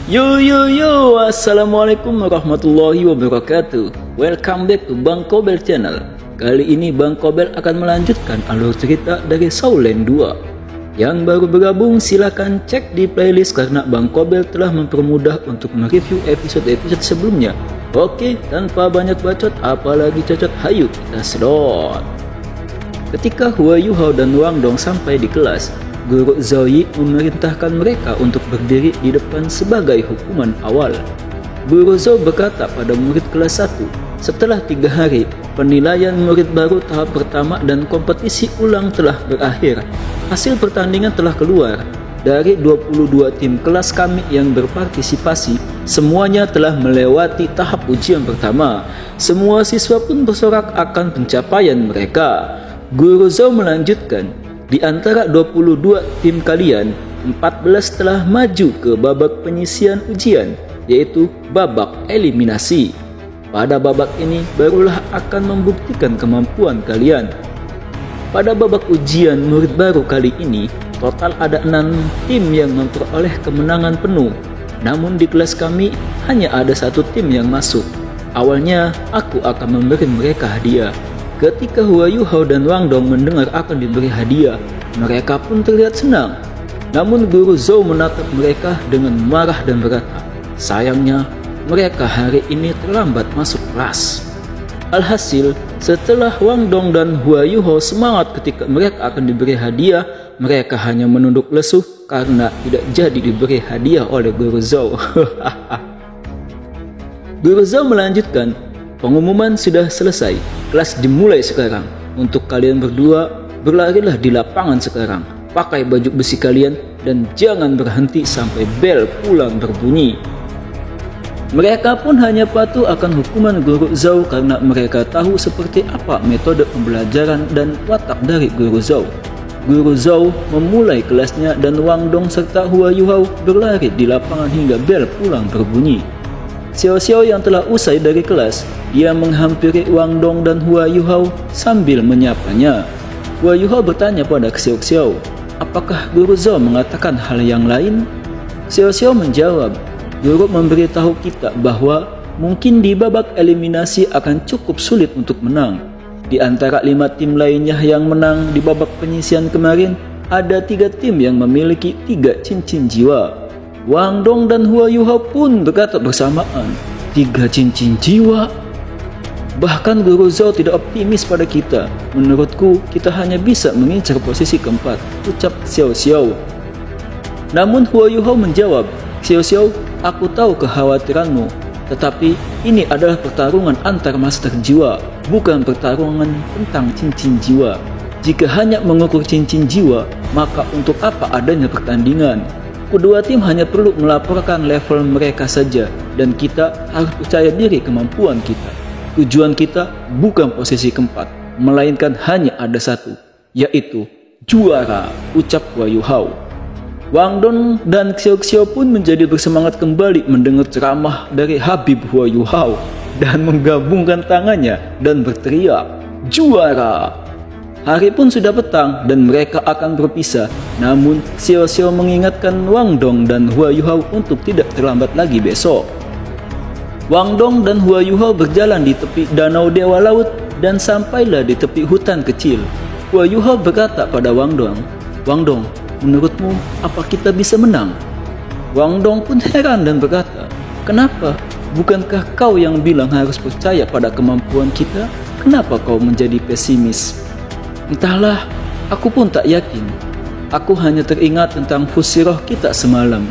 Yo, assalamualaikum warahmatullahi wabarakatuh. Welcome back to Bang Kobel Channel. Kali ini Bang Kobel akan melanjutkan alur cerita dari Sauland 2. Yang baru bergabung silakan cek di playlist karena Bang Kobel telah mempermudah untuk mereview episode-episode sebelumnya. Oke, tanpa banyak bacot apalagi cocot, hayu kita sedot. Ketika Hua Yuhao dan Wang Dong sampai di kelas, Guru Zhao Yi memerintahkan mereka untuk berdiri di depan sebagai hukuman awal. Guru Zhao berkata pada murid kelas 1, setelah 3 hari, penilaian murid baru tahap pertama dan kompetisi ulang telah berakhir. Hasil pertandingan telah keluar. Dari 22 tim kelas kami yang berpartisipasi, semuanya telah melewati tahap ujian pertama. Semua siswa pun bersorak akan pencapaian mereka. Guru Zhao melanjutkan, di antara 22 tim kalian, 14 telah maju ke babak penyisian ujian, yaitu babak eliminasi. Pada babak ini barulah akan membuktikan kemampuan kalian. Pada babak ujian murid baru kali ini, total ada 6 tim yang memperoleh kemenangan penuh. Namun di kelas kami hanya ada 1 tim yang masuk. Awalnya aku akan memberi mereka hadiah. Ketika Hua Yuhao dan Wang Dong mendengar akan diberi hadiah, mereka pun terlihat senang. Namun Guru Zhao menatap mereka dengan marah dan berkata, sayangnya mereka hari ini terlambat masuk kelas. Alhasil, setelah Wang Dong dan Hua Yuhao semangat ketika mereka akan diberi hadiah, mereka hanya menunduk lesu karena tidak jadi diberi hadiah oleh Guru Zhao. Guru Zhao melanjutkan, pengumuman sudah selesai. Kelas dimulai sekarang. Untuk kalian berdua, berlarilah di lapangan sekarang. Pakai baju besi kalian dan jangan berhenti sampai bel pulang berbunyi. Mereka pun hanya patuh akan hukuman Guru Zhao karena mereka tahu seperti apa metode pembelajaran dan watak dari Guru Zhao. Guru Zhao memulai kelasnya dan Wang Dong serta Hua Yuhao berlari di lapangan hingga bel pulang berbunyi. Xiao Xiao yang telah usai dari kelas, dia menghampiri Wang Dong dan Hua Yuhao sambil menyapanya. Hua Yuhao bertanya pada Xiao Xiao, apakah Guru Zhao mengatakan hal yang lain? Xiao Xiao menjawab, Guru memberitahu kita bahwa mungkin di babak eliminasi akan cukup sulit untuk menang. Di antara 5 tim lainnya yang menang di babak penyisian kemarin, ada 3 tim yang memiliki 3 cincin jiwa. Wang Dong dan Hua Yuhao pun berkata bersamaan, 3 cincin jiwa? Bahkan Guru Zhao tidak optimis pada kita. Menurutku, kita hanya bisa mengincar posisi keempat, ucap Xiao Xiao. Namun Hua Yuhao menjawab, Xiao Xiao, aku tahu kekhawatiranmu, tetapi ini adalah pertarungan antar master jiwa, bukan pertarungan tentang cincin jiwa. Jika hanya mengukur cincin jiwa, maka untuk apa adanya pertandingan? Kedua tim hanya perlu melaporkan level mereka saja, dan kita harus percaya diri kemampuan kita. Tujuan kita bukan posisi keempat, melainkan hanya ada satu, yaitu juara, ucap Hua Yuhao. Wang Dong dan Xiao Xiao pun menjadi bersemangat kembali mendengar ceramah dari Habib Hua Yuhao dan menggabungkan tangannya dan berteriak, juara! Hari pun sudah petang dan mereka akan berpisah. Namun Xiao Xiao mengingatkan Wang Dong dan Hua Yuhao untuk tidak terlambat lagi besok. Wang Dong dan Hua Yuhao berjalan di tepi danau Dewa Laut dan sampailah di tepi hutan kecil. Hua Yuhao berkata pada Wang Dong, Wang Dong, menurutmu apa kita bisa menang? Wang Dong pun heran dan berkata, kenapa? Bukankah kau yang bilang harus percaya pada kemampuan kita? Kenapa kau menjadi pesimis? Entahlah, aku pun tak yakin. Aku hanya teringat tentang fusi roh kita semalam.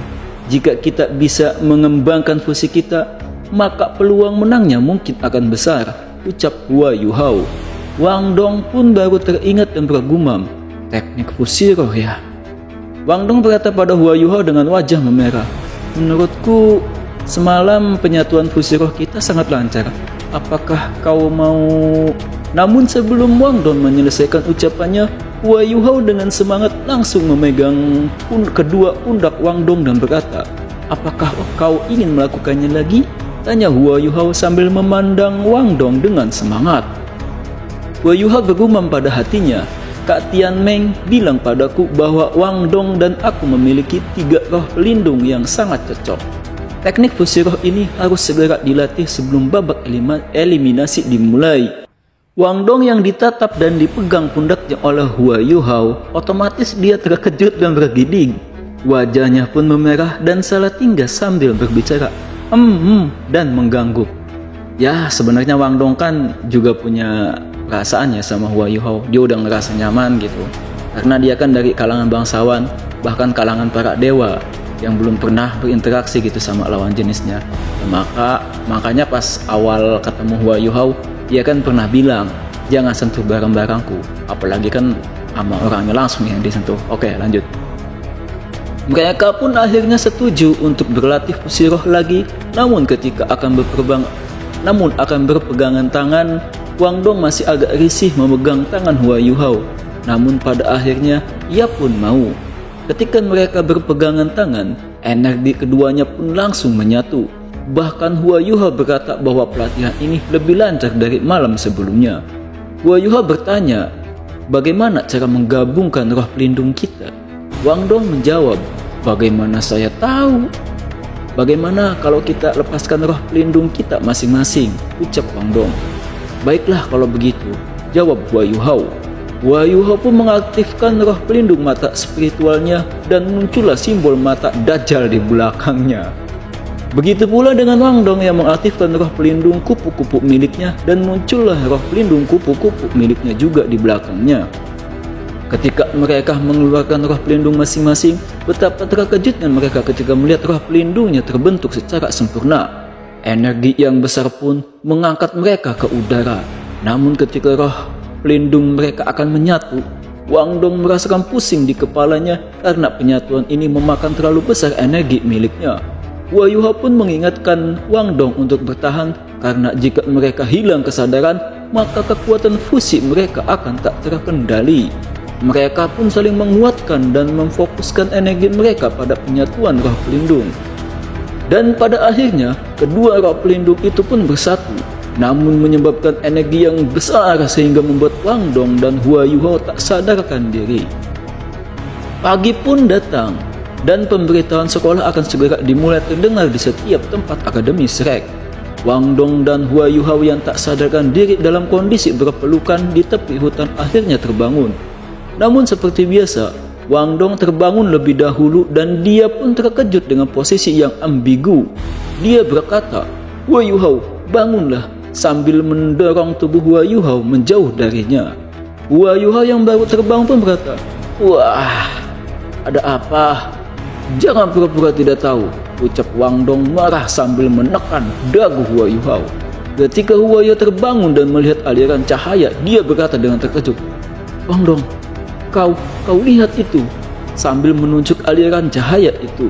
Jika kita bisa mengembangkan fusi kita, maka peluang menangnya mungkin akan besar, ucap Hua Yuhao. Wang Dong pun baru teringat dan bergumam, teknik fusi roh ya. Wang Dong berkata pada Hua Yuhao dengan wajah memerah, menurutku semalam penyatuan fusi roh kita sangat lancar. Apakah kau mau... Namun sebelum Wang Dong menyelesaikan ucapannya, Hua Yuhao dengan semangat langsung memegang kedua pundak Wang Dong dan berkata, apakah kau ingin melakukannya lagi? Tanya Hua Yuhao sambil memandang Wang Dong dengan semangat. Hua Yuhao bergumam pada hatinya, Kak Tian Meng bilang padaku bahwa Wang Dong dan aku memiliki 3 roh pelindung yang sangat cocok. Teknik fusi roh ini harus segera dilatih sebelum babak eliminasi dimulai. Wang Dong yang ditatap dan dipegang pundaknya oleh Hua Yuhao, otomatis dia terkejut dan bergidik. Wajahnya pun memerah dan Salatinga sambil berbicara dan mengganggu. Ya, sebenarnya Wang Dong kan juga punya perasaannya sama Hua Yuhao. Dia udah ngerasa nyaman gitu. Karena dia kan dari kalangan bangsawan, bahkan kalangan para dewa yang belum pernah berinteraksi gitu sama lawan jenisnya. Makanya pas awal ketemu Hua Yuhao, dia kan pernah bilang, jangan sentuh barang-barangku. Apalagi kan sama orangnya langsung yang disentuh. Oke, lanjut. Mereka pun akhirnya setuju untuk berlatih fusi roh lagi. Namun ketika akan berpegangan tangan, Wang Dong masih agak risih memegang tangan Hua Yuhao. Namun pada akhirnya ia pun mau. Ketika mereka berpegangan tangan, energi keduanya pun langsung menyatu. Bahkan Hua Yuhao berkata bahwa pelatihan ini lebih lancar dari malam sebelumnya. Hua Yuhao bertanya, bagaimana cara menggabungkan roh pelindung kita? Wang Dong menjawab, bagaimana saya tahu? Bagaimana kalau kita lepaskan roh pelindung kita masing-masing? Ucap Wang Dong. Baiklah kalau begitu, jawab Hua Yuhao. Hua Yuhao pun mengaktifkan roh pelindung mata spiritualnya dan muncullah simbol mata Dajjal di belakangnya. Begitu pula dengan Wang Dong yang mengaktifkan roh pelindung kupu-kupu miliknya dan muncullah roh pelindung kupu-kupu miliknya juga di belakangnya. Ketika mereka mengeluarkan roh pelindung masing-masing, betapa terkejutnya mereka ketika melihat roh pelindungnya terbentuk secara sempurna. Energi yang besar pun mengangkat mereka ke udara. Namun ketika roh pelindung mereka akan menyatu, Wang Dong merasakan pusing di kepalanya karena penyatuan ini memakan terlalu besar energi miliknya. Hua Yuhao pun mengingatkan Wang Dong untuk bertahan karena jika mereka hilang kesadaran, maka kekuatan fusi mereka akan tak terkendali. Mereka pun saling menguatkan dan memfokuskan energi mereka pada penyatuan roh pelindung. Dan pada akhirnya, kedua roh pelindung itu pun bersatu, namun menyebabkan energi yang besar sehingga membuat Wang Dong dan Hua Yuhao tak sadarkan diri. Pagi pun datang, dan pemberitahuan sekolah akan segera dimulai terdengar di setiap tempat akademi Shrek. Wang Dong dan Hua Yuhao yang tak sadarkan diri dalam kondisi berpelukan di tepi hutan akhirnya terbangun. Namun seperti biasa, Wang Dong terbangun lebih dahulu dan dia pun terkejut dengan posisi yang ambigu. Dia berkata, Hua Yuhao, bangunlah, sambil mendorong tubuh Hua Yuhao menjauh darinya. Hua Yuhao yang baru terbangun pun berkata, wah, ada apa? Jangan pura-pura tidak tahu, ucap Wang Dong marah sambil menekan dagu Hua Yuhao. Ketika Hua Yuhao terbangun dan melihat aliran cahaya, dia berkata dengan terkejut, Wang Dong, kau lihat itu, sambil menunjuk aliran cahaya itu.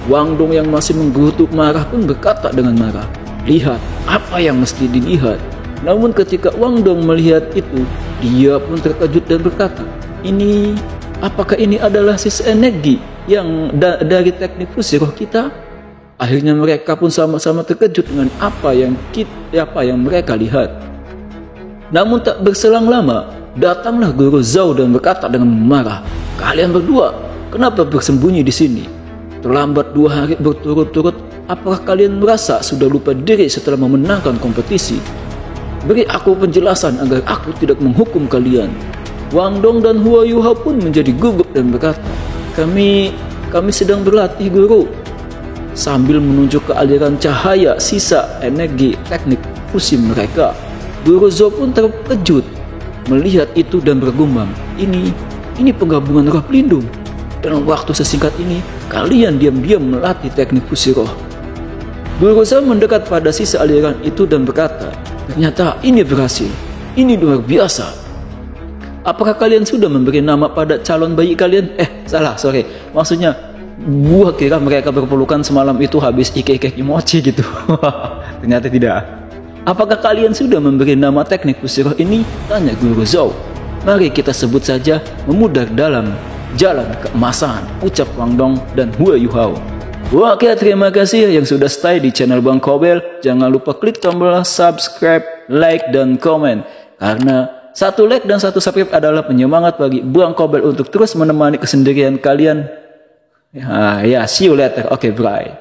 Wang Dong yang masih menggerutu marah pun berkata dengan marah, lihat, apa yang mesti dilihat? Namun ketika Wang Dong melihat itu, dia pun terkejut dan berkata, apakah ini adalah sisa energi yang dari teknik fusi roh kita? Akhirnya mereka pun sama-sama terkejut dengan apa yang mereka lihat. Namun tak berselang lama, datanglah Guru Zhao dan berkata dengan marah, kalian berdua, kenapa bersembunyi di sini? Terlambat 2 hari berturut-turut, apakah kalian merasa sudah lupa diri setelah memenangkan kompetisi? Beri aku penjelasan agar aku tidak menghukum kalian. Wang Dong dan Hua Yuhao pun menjadi gugup dan berkata, kami sedang berlatih, Guru. Sambil menunjuk ke aliran cahaya sisa energi teknik fusi mereka, Guru Zhao pun terkejut melihat itu dan bergumam, ini penggabungan roh pelindung. Dalam waktu sesingkat ini, kalian diam-diam melatih teknik fusi roh. Guru Zhao mendekat pada sisa aliran itu dan berkata, ternyata ini berhasil. Ini luar biasa. Apakah kalian sudah memberi nama pada calon bayi kalian? Sorry. Maksudnya, gua kira mereka berpelukan semalam itu habis ike-ike kimochi gitu. Ternyata tidak. Apakah kalian sudah memberi nama teknik fusi roh ini? Tanya Guru Zhao. Mari kita sebut saja memudar dalam jalan keemasan, ucap Wang Dong dan Hua Yuhao. Oke, terima kasih yang sudah stay di channel Bang Kobel. Jangan lupa klik tombol subscribe, like, dan komen. Karena 1 like dan 1 subscribe adalah penyemangat bagi Bang Kobel untuk terus menemani kesendirian kalian. Ya, see you later. Oke, bye.